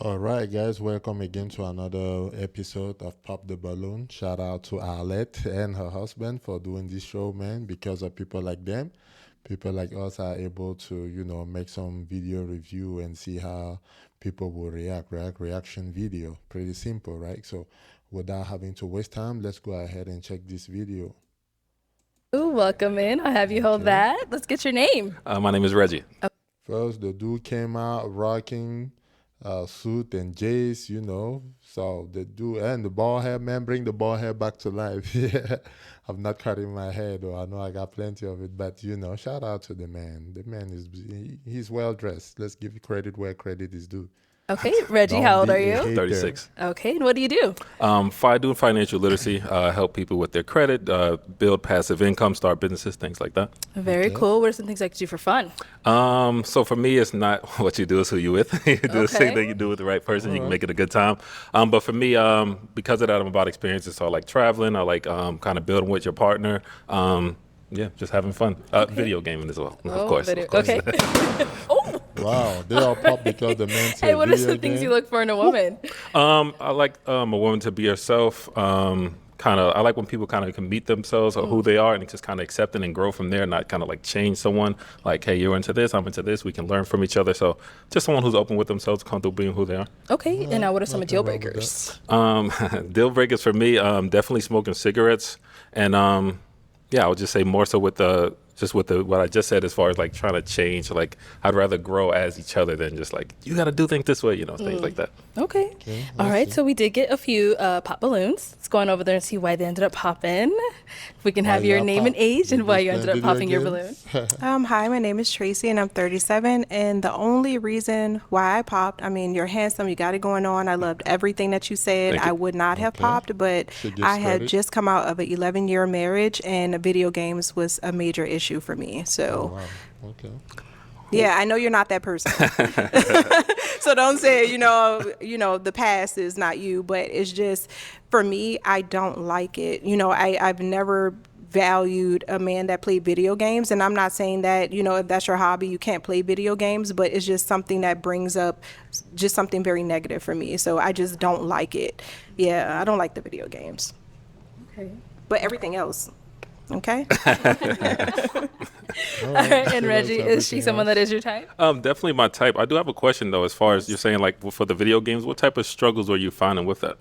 All right, guys, welcome again to another episode of Pop the Balloon. Shout out to Arlette and her husband for doing this show, man. Because of people like them, people like us are able to, make some video review and see how people will reaction video. Pretty simple, right? So, without having to waste time, let's go ahead and check this video. Ooh, welcome in. I'll have you hold that. Let's get your name. My name is Reggie. First, the dude came out rocking suit and Jace, So the dude and the bald head man, bring the bald head back to life. Yeah, I'm not cutting my hair though. I know I got plenty of it, but shout out to the man. The man he's well dressed. Let's give credit where credit is due. Okay, Reggie, how old are you? 36. Okay, and what do you do? Doing financial literacy, help people with their credit, build passive income, start businesses, things like that. Very cool. What are some things I could do for fun? So for me, it's not what you do, it's who you with. You do the same thing you do with the right person, you can make it a good time. But for me, because of that, I'm about experiences. So I like traveling. I like kind of building with your partner. Just having fun. Video gaming as well, of course. Okay. Oh. Wow, they all pop because the man said Hey, what are video some things game? you look for in a woman? I like a woman to be herself. I like when people kind of can meet themselves or who they are and just kind of accept it and grow from there, not kind of like change someone. Like, hey, you're into this, I'm into this. We can learn from each other. So just someone who's open with themselves, comfortable being who they are. Okay, and now what are some deal breakers? Deal breakers for me, definitely smoking cigarettes. And I would just say more so with what I just said as far as like trying to change. Like I'd rather grow as each other than just like, you got to do things this way, things like that. Okay. All right, so we did get a few pop balloons. Let's go on over there and see why they ended up popping. If we can have your name and age and why you ended up popping your balloon. Hi, my name is Tracy and I'm 37. And the only reason why I popped, you're handsome, you got it going on. I loved everything that you said. Thank you. I would not have popped, but She gets I had credit. just come out of an 11-year marriage and video games was a major issue for me. So, Wow. Okay. yeah, I know you're not that person. So don't say, the past is not you, but it's just, for me, I don't like it. I've never valued a man that played video games, and I'm not saying that, if that's your hobby, you can't play video games, but it's just something that brings up just something very negative for me. So I just don't like it. Yeah, I don't like the video games. Okay. But everything else, okay? All right, and Reggie, is she someone that is your type? Definitely my type. I do have a question though, as far as you're saying, like for the video games, what type of struggles were you finding with that?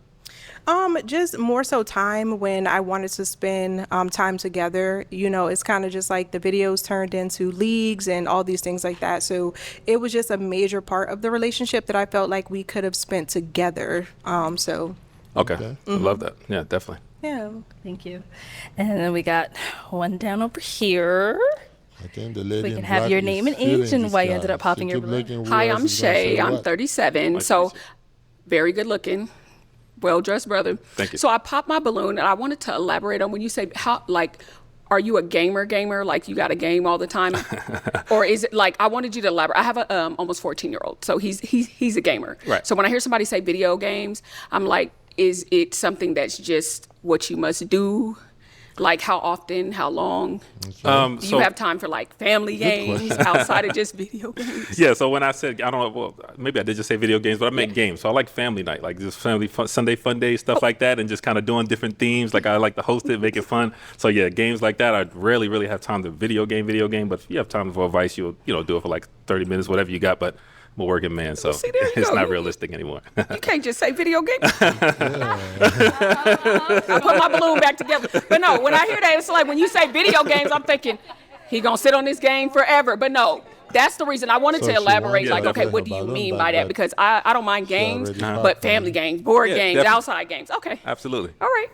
Just more so time when I wanted to spend time together. It's kind of just like the videos turned into leagues and all these things like that. So it was just a major part of the relationship that I felt like we could have spent together. Okay. I love that. Yeah, definitely. Yeah. Thank you. And then we got one down over here. I think the lady We in can have black your is name and feeling age and this why you guy. ended up popping She your keep balloon. looking who Hi, else I'm is gonna Shay. say I'm what. 37. Nice to So meet you. very good looking, well dressed brother. Thank you. So I popped my balloon and I wanted to elaborate on when you say are you a gamer? Like you got a game all the time? Or is it like, I wanted you to elaborate. I have a almost 14-year-old. So he's a gamer. Right. So when I hear somebody say video games, I'm like, is it something that's just what you must do? Like how often, how long? Do you have time for like family games outside of just video games? Yeah, so when I said, I don't know, well, maybe I did just say video games, but I meant games. So I like family night, like just family fun, Sunday fun days, stuff like that, and just kind of doing different themes. Like I like to host it, make it fun. So yeah, games like that, I rarely really have time to video game. But if you have time for advice, you'll do it for like 30 minutes, whatever you got. But I'm a working man, so See, there you it's go. not realistic anymore. You can't just say video games. I put my balloon back together. But no, when I hear that, it's like when you say video games, I'm thinking he gonna sit on this game forever. But no, that's the reason I wanted So to she elaborate. wanted Like, to okay, put what her do you balloon mean back, by that? but Because I don't mind games, already but popped, family man. games, board Yeah, games, definitely. outside games. Okay, Absolutely. all right.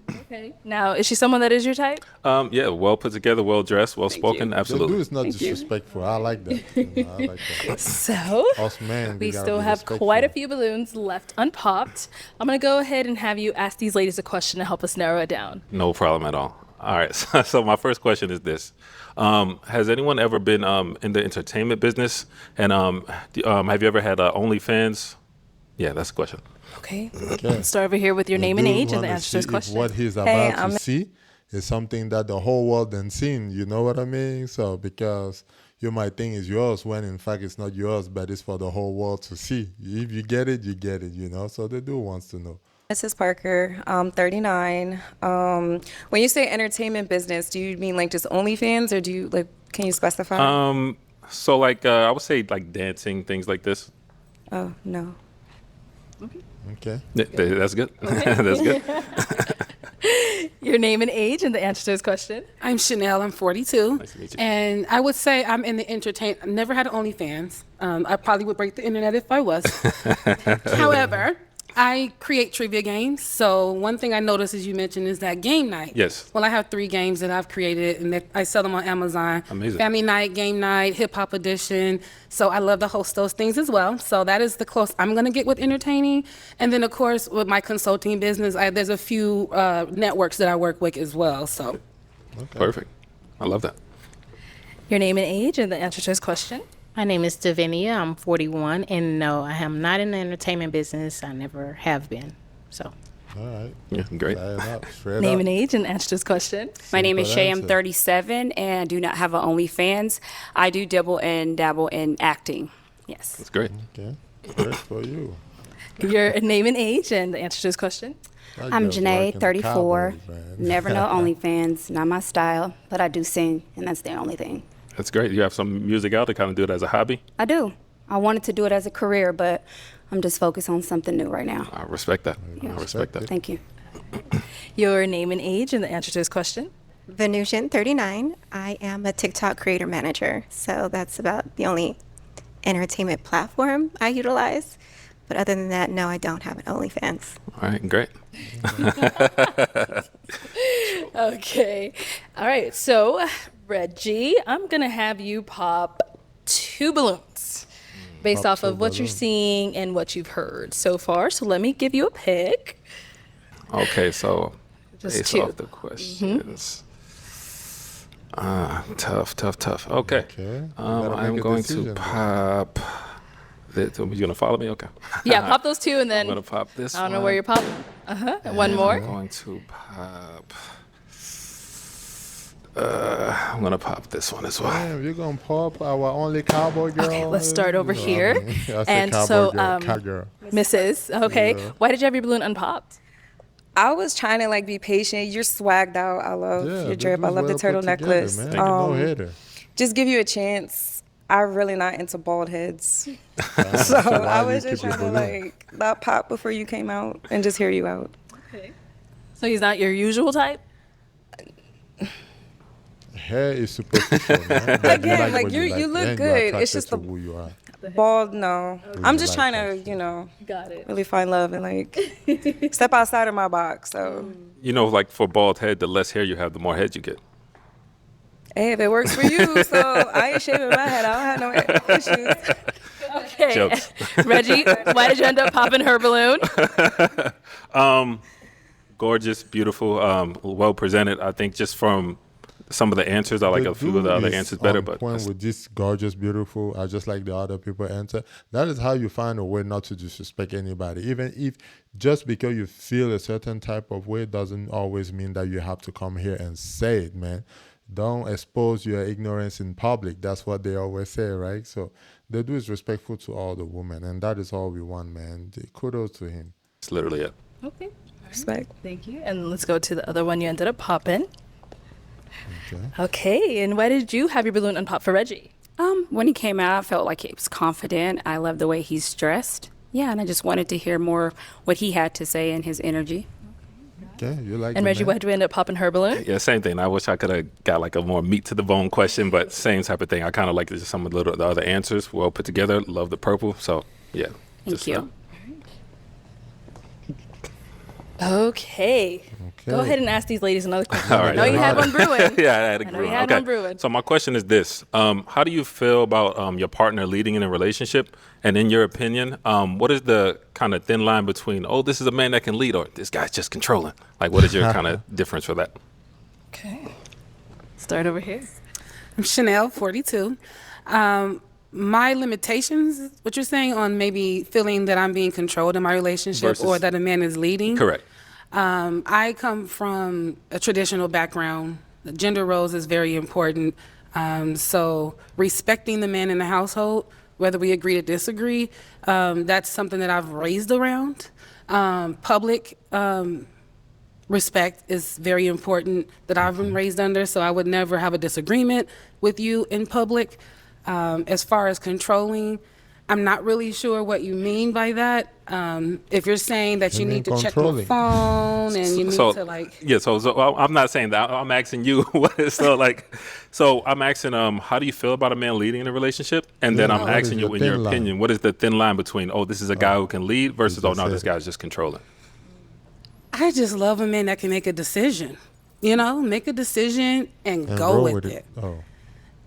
Okay. Now, is she someone that is your type? Yeah, well put together, well dressed, well spoken. you. The Absolutely. dude is not Thank you. disrespectful. I like that. I like that. So, Us men, we gotta still be have respectful. quite a few balloons left unpopped. I'm going to go ahead and have you ask these ladies a question to help us narrow it down. No problem at all. All right. So my first question is this. Has anyone ever been in the entertainment business? And have you ever had OnlyFans? Yeah, that's the question. Okay. Let's start over here with your name and Dude age and wanna answer see this if question. what he's Hey, about to see is something that the whole world done seen. You know what I mean? So because you might think it's yours when in fact it's not yours, but it's for the whole world to see. If you get it, you get it, you know. So they do wants to know. Mrs. Parker, 39. When you say entertainment business, do you mean like just OnlyFans, or do you like? Can you specify? So like I would say like dancing, things like this. Oh no. Okay. That's good. That's good. Your name and age and the answer to his question. I'm Chanel. I'm 42. Nice to meet you. And I would say I'm in the I've never had an OnlyFans. I probably would break the internet if I was. However, I create trivia games. So one thing I noticed, as you mentioned, is that game night. Yes. Well, I have 3 games that I've created, and I sell them on Amazon. Amazing. Family night, game night, hip hop edition. So I love to host those things as well. So that is the close I'm going to get with entertaining. And then, of course, with my consulting business, there's a few networks that I work with as well. So. Okay. Perfect. I love that. Your name and age and the answer to his question. My name is Davinia. I'm 41, and no, I am not in the entertainment business. I never have been. So, All right. Yeah, great. Fair enough. Straight Name up. and age and answer to his question. My name is Simple Shay. I'm answer. 37 and I do not have an OnlyFans. I do dabble in acting. Yes. That's great. Okay. Great for you. Your name and age and the answer to his question. That I'm girl's Janae, working the 34. Cowboys, man. Never know OnlyFans, not my style, but I do sing, and that's the only thing. That's great. You have some music out to kind of do it as a hobby. I do. I wanted to do it as a career, but I'm just focused on something new right now. I respect that. I respect that. Thank you. Your name and age and the answer to his question. Venusian, 39. I am a TikTok creator manager, so that's about the only entertainment platform I utilize. But other than that, no, I don't have an OnlyFans. All right, great. Okay. All right. So, Reggie, I'm going to have you pop 2 balloons based Pop off of 2 what you're balloons. seeing and what you've heard so far. So, let me give you a pick. Okay, so Just based 2. off the questions. Tough. Okay. Okay. You gotta I'm make a going decision, to though. pop. So you're gonna follow me? Okay. Yeah, pop those 2 and I'm then gonna pop this. I don't know one. where you're popping. One I'm more. going to pop. I'm gonna pop this one as well. Damn, you're gonna pop our only cowboy girl. Okay, let's start over You know, here. I mean, I said And cowboy so, girl, cowgirl. Mrs. Okay. Yeah. Why did you have your balloon unpopped? I was trying to like be patient. You're swagged out. I love Yeah, your the drip. I dude's love the well turtle put together, necklace. man. No hater. Just give you a chance. I'm really not into bald heads. So So I why was you just keep your trying to balloon? like not pop before you came out and just hear you out. Okay. So he's not your usual type? Hair is superficial, man. Again, like, what you look and good. you're It's just attracted the- to who you are. Bald, no. I'm just like trying to, Got it. really find love and like step outside of my box. So You know, like for bald head, the less hair you have, the more head you get. hey, if it works for you, so I ain't shaving my head. I don't have no issues. Okay. Jokes. Reggie, why did you end up popping her balloon? Gorgeous, beautiful, well presented. I think just from some of the answers, I like a few of the other answers better. But point with this gorgeous, beautiful, I just like the other people answer. That is how you find a way not to disrespect anybody. Even if just because you feel a certain type of way doesn't always mean that you have to come here and say it, man. Don't expose your ignorance in public. That's what they always say, right? So the dude is respectful to all the women, and that is all we want, man. Kudos to him. it's literally it. Okay. Respect. Thank you. And let's go to the other one you ended up popping. Okay. Okay. And why did you have your balloon unpop for Reggie? When he came out, I felt like he was confident. I love the way he's dressed. Yeah, and I just wanted to hear more what he had to say and his energy. Okay, you like And it, Reggie, man. why did we end up popping her balloon? Yeah, same thing. I wish I could have got like a more meat to the bone question, but same type of thing. I kind of like just some of the other answers, well put together. Love the purple. So yeah. Thank you. Okay. Go Okay. ahead and ask these ladies another question. All I right. know you had one brewing. Yeah, I had a I know you brewing. had Okay. one brewing. So my question is this: how do you feel about your partner leading in a relationship? And in your opinion, what is the kind of thin line between this is a man that can lead, or this guy's just controlling? Like, what is your kind of difference for that? Okay. Start over here. I'm Chanel, 42. My limitations, what you're saying on maybe feeling that I'm being controlled in my relationship Versus- or that a man is leading. Correct. I come from a traditional background. The gender roles is very important. So respecting the man in the household, whether we agree to disagree, that's something that I've raised around. Public respect is very important that I've been raised under, so I would never have a disagreement with you in public. As far as controlling, I'm not really sure what you mean by that. If you're saying that you need to check your phone and you need to like... Yeah, so I'm not saying that. I'm asking you, so I'm asking, how do you feel about a man leading in a relationship? And then I'm asking you, in your opinion, what is the thin line between, this is a guy who can lead versus, no, this guy's just controlling? I just love a man that can make a decision. Make a decision and go with it.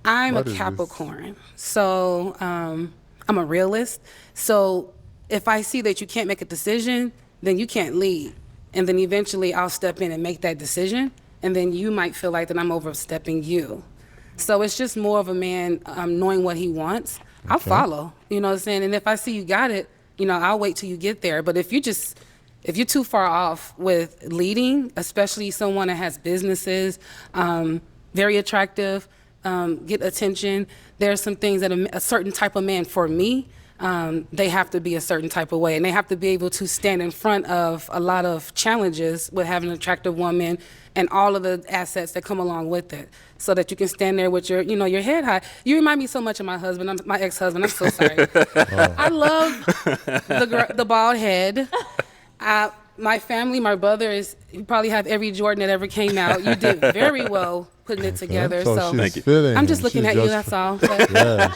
I'm a Capricorn, so I'm a realist. So if I see that you can't make a decision, then you can't lead. And then eventually I'll step in and make that decision. And then you might feel like that I'm overstepping you. So it's just more of a man knowing what he wants. I'll follow, you know what I'm saying? And if I see you got it, I'll wait till you get there. But if you're too far off with leading, especially someone that has businesses, very attractive, get attention. There are some things that a certain type of man, for me, they have to be a certain type of way, and they have to be able to stand in front of a lot of challenges with having an attractive woman and all of the assets that come along with it, so that you can stand there with your, your head high. You remind me so much of my husband, my ex-husband. I'm so sorry. I love the bald head. My family, my brother you probably have every Jordan that ever came out. You did very well putting it together. So I'm just looking at you, that's all. Yeah,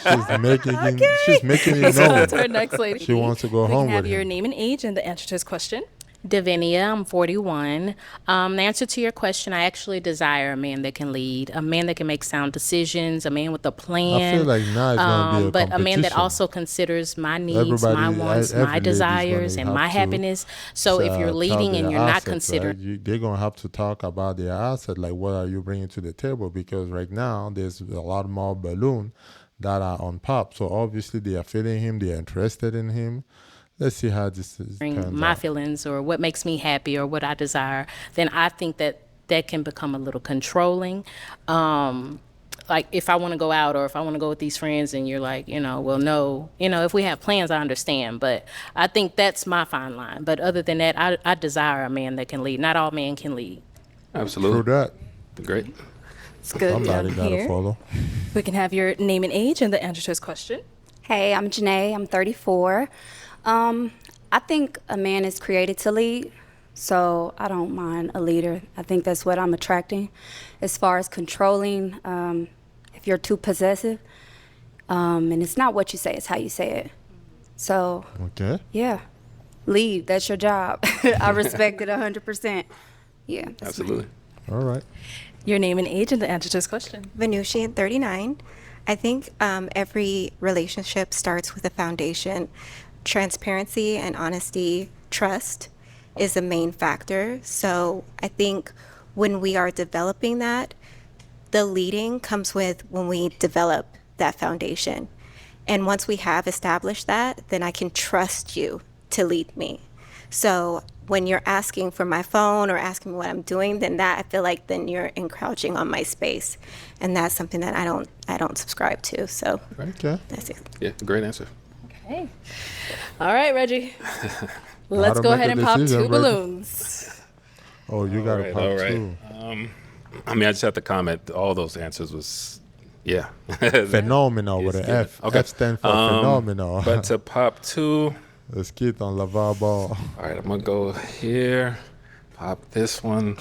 she's making it known. To our next lady. She wants to go home with him. We can have your name and age and the answer to his question. Davinia, I'm 41. The answer to your question, I actually desire a man that can lead, a man that can make sound decisions, a man with a plan. I feel like now it's going to be a but a man that also considers my needs, my wants, my desires, and my happiness. So if you're leading and you're not considering... Right? They're going to have to talk about their asset, like what are you bringing to the table? Because right now there's a lot more balloon that are on Pop. So obviously they are feeling him, they are interested in him. Let's see how this turns my out. feelings or what makes me happy or what I desire, then I think that can become a little controlling. Like if I want to go out or if I want to go with these friends and you're like, well, no, if we have plans, I understand. But I think that's my fine line. But other than that, I desire a man that can lead. Not all men can lead. Absolutely. True that. Great. It's good. Somebody got to follow. We can have your name and age and the answer to his question. Hey, I'm Janae. I'm 34. I think a man is created to lead, so I don't mind a leader. I think that's what I'm attracting. As far as controlling, if you're too possessive, and it's not what you say, it's how you say it. So, yeah, lead, that's your job. I respect it 100%. Yeah. Absolutely. All right. Your name and age and the answer to his question. Venusian, 39. I think every relationship starts with a foundation. Transparency and honesty, trust is the main factor. So I think when we are developing that, the leading comes with when we develop that foundation. And once we have established that, then I can trust you to lead me. So when you're asking for my phone or asking me what I'm doing, then that I feel like then you're encroaching on my space. And that's something that I don't subscribe to. So that's it. Yeah, great answer. Okay. All right, Reggie. Let's go ahead and pop two balloons. Oh, you got to pop two. I just have to comment. All those answers was, phenomenal with an F. Okay. F stands for phenomenal. But to pop two. Let's get on Laval Ball. All right, I'm going to go here. Pop this one.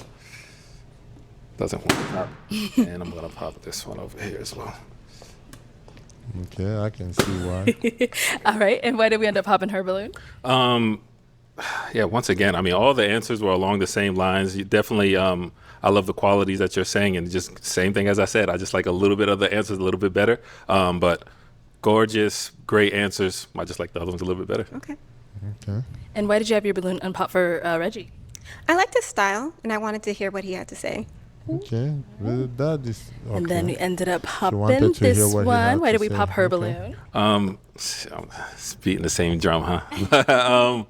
Doesn't want to pop. And I'm going to pop this one over here as well. Okay, I can see why. All right, and why did we end up popping her balloon? Once again, all the answers were along the same lines. You definitely, I love the qualities that you're saying, and just same thing as I said. I just like a little bit of the answers a little bit better. But gorgeous, great answers. I just like the other ones a little bit better. Okay. And why did you have your balloon unpop for Reggie? I liked his style, and I wanted to hear what he had to say. Okay. And then we ended up popping this one. Why did we pop her balloon? It's beating the same drum, huh?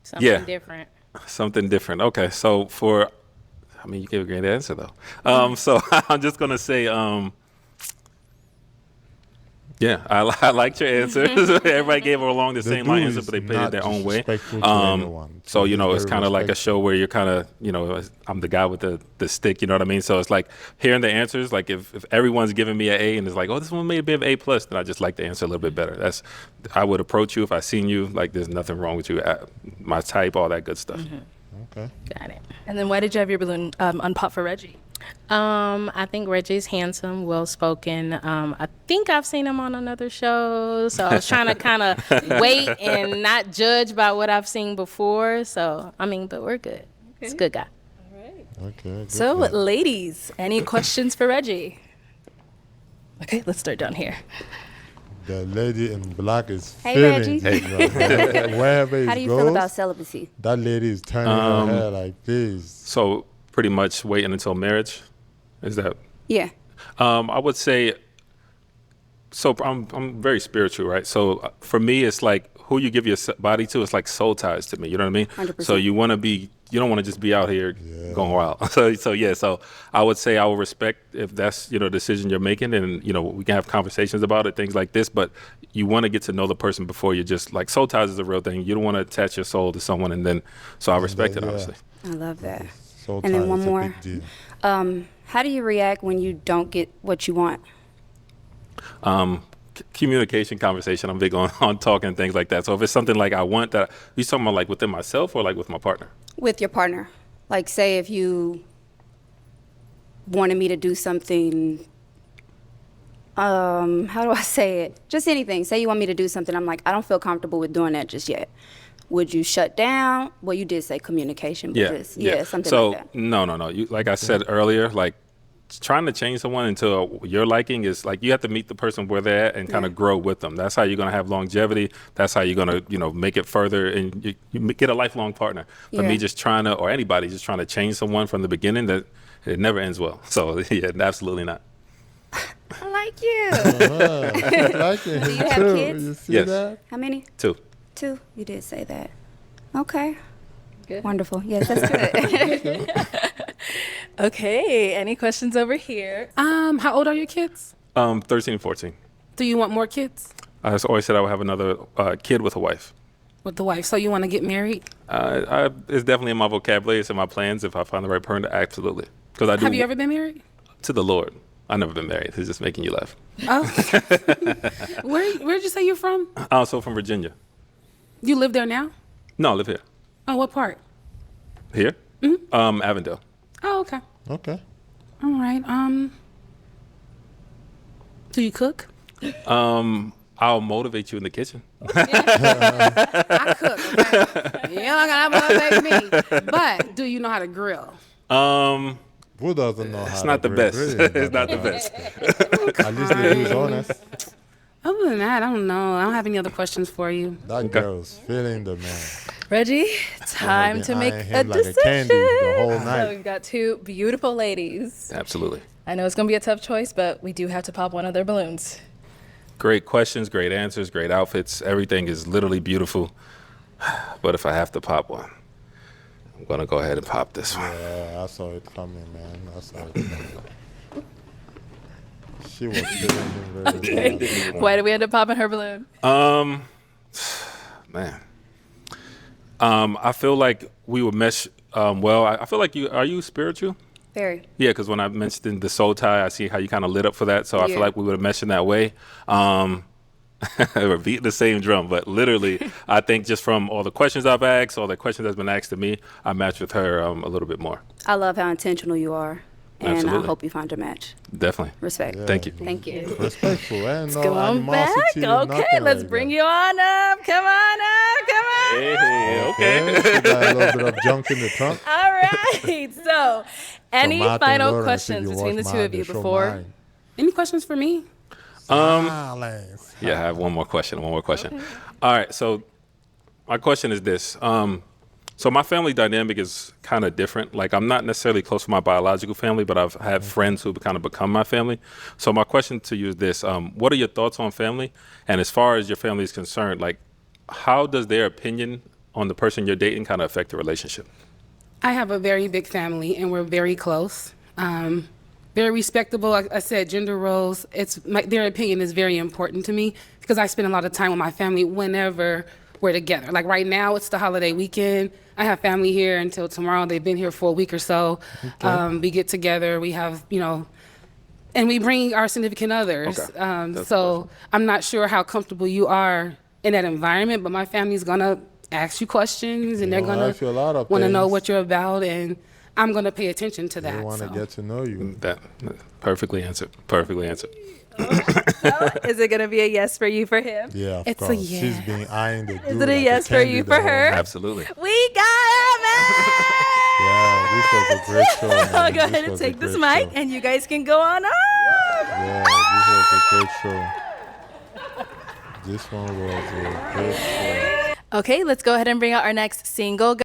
Something different. Something different. Okay, so you gave a great answer though. So I'm just gonna say, Yeah, I liked your answers. Everybody gave along the same line answer, but they played it their own way. So, you know, it's kind of like a show where you're kind of, you know, I'm the guy with the stick, you know what I mean? So it's like hearing the answers, like if everyone's giving me an A and it's like, oh, this one may be an A+, then I just like the answer a little bit better. I would approach you if I seen you, like there's nothing wrong with you, my type, all that good stuff. Okay. Got it. And then why did you have your balloon unpop for Reggie? I think Reggie's handsome, well-spoken. I think I've seen him on another show, so I was trying to kind of wait and not judge by what I've seen before. So, I mean, but we're good. He's a good guy. Okay. So, ladies, any questions for Reggie? Okay, let's start down here. The lady in black is Hey, feeling Reggie. it. Wherever How it do you goes, feel about celibacy? that lady is turning her hair like this. So pretty much waiting until marriage. Is that? Yeah. I would say, so I'm very spiritual, right? So for me, it's like who you give your body to, it's like soul ties to me. You know what I mean? 100%. So you don't want to just be out here going wild. So I would say I will respect if that's, you know, a decision you're making, and, you know, we can have conversations about it, things like this, but you want to get to know the person before you just, like, soul ties is a real thing. You don't want to attach your soul to someone, and then, so I respect it, honestly. I love that. Soul And then tie one is a more. big deal. How do you react when you don't get what you want? Communication, conversation. I'm big on talking, things like that. So if it's something like I want that, you talking about like within myself or like with my partner? With your partner. Like, say if you wanted me to do something, how do I say it? Just anything. Say you want me to do something, I'm like, I don't feel comfortable with doing that just yet. Would you shut down? Well, you did say communication, but something so, like that. No. You, like I said earlier, like trying to change someone into your liking is like you have to meet the person where they're at and kind of grow with them. That's how you're going to have longevity. That's how you're going to, you know, make it further and you get a lifelong partner. But me just trying to, or anybody just trying to change someone from the beginning, that it never ends well. So yeah, absolutely not. I like you. I like it. Do you have too. kids? You see Yes. that? How many? 2. 2. You did say that. Okay. Good. Wonderful. Yes, that's good. Okay, any questions over here? How old are your kids? 13 and 14. Do you want more kids I always said I would have another kid with a wife. with the wife? So you want to get married? It's definitely in my vocabulary. It's in my plans. If I find the right partner, absolutely. Because I do. Have you ever been married? To the Lord. I've never been married. It's just making you laugh. Oh. Where'd you say you're from? Also from Virginia. You live there now? No, I live here. Oh, what part? Here? Avondale. Oh, okay. Okay. All right. Do you cook? I'll motivate you in the kitchen. I cook. Okay? You're not gonna motivate me. But do you know how to grill? Who doesn't know how It's to not the grill? best. Really? It's not the best. At least the dude's honest. Other than that, I don't know. I don't have any other questions for you. That girl's feeling the man. Reggie, time been to make eyeing a him like a decision. candy the whole So night. we've got 2 beautiful ladies. Absolutely. I know it's going to be a tough choice, but we do have to pop one of their balloons. Great questions, great answers, great outfits. Everything is literally beautiful. But if I have to pop one, I'm going to go ahead and pop this one. Yeah, I saw it coming, man. I saw it coming. She was feeling him very well. Why did we end up popping her balloon? Man. I feel like we would mesh well. I feel like are you spiritual? Very. Yeah, because when I mentioned the soul tie, I see how you kind of lit up for that. So I feel Yeah. like we would have meshed in that way. We're beating the same drum, but literally, I think just from all the questions I've asked, all the questions that's been asked to me, I match with her a little bit more. I love how intentional you are. And Absolutely. I hope you find your match. Definitely. Respect. Thank you. Thank you. Respectful, and no Go on back. animosity, Okay, nothing let's like bring that. you on up. Come on up. Come on. Hey, okay. She got a little bit of junk in the trunk. All right. So, any Martin final Lawrence, questions if you between the watch 2 of you show before? mine. Any questions for me? Silence. Yeah, I have one more question. Okay. All right. So my question is this. So my family dynamic is kind of different. Like I'm not necessarily close to my biological family, but I've had friends who kind of become my family. So my question to you is this. What are your thoughts on family? And as far as your family is concerned, like how does their opinion on the person you're dating kind of affect the relationship? I have a very big family, and we're very close. very respectable. Like I said, gender roles, their opinion is very important to me because I spend a lot of time with my family whenever we're together. Like right now, it's the holiday weekend. I have family here until tomorrow. They've been here for a week or so. Okay. We get together, we have, and we bring our significant others. Okay. So I'm not sure how comfortable you are in that environment, but my family's gonna ask you questions and they're gonna want to know what you're about, and I'm gonna pay attention to that. They want to get to know you. That perfectly answered. Perfectly answered. Is it gonna be a yes for you for him? Yeah, it's course. a yes. She's being eyeing the dude. Is it a yes for you for her? Absolutely. We got her, man! Yeah, this was a great show, man. I'll go ahead and take this mic, and you guys can go on up. Yeah, this was a great show. This one was a great show. Okay, let's go ahead and bring out our next single.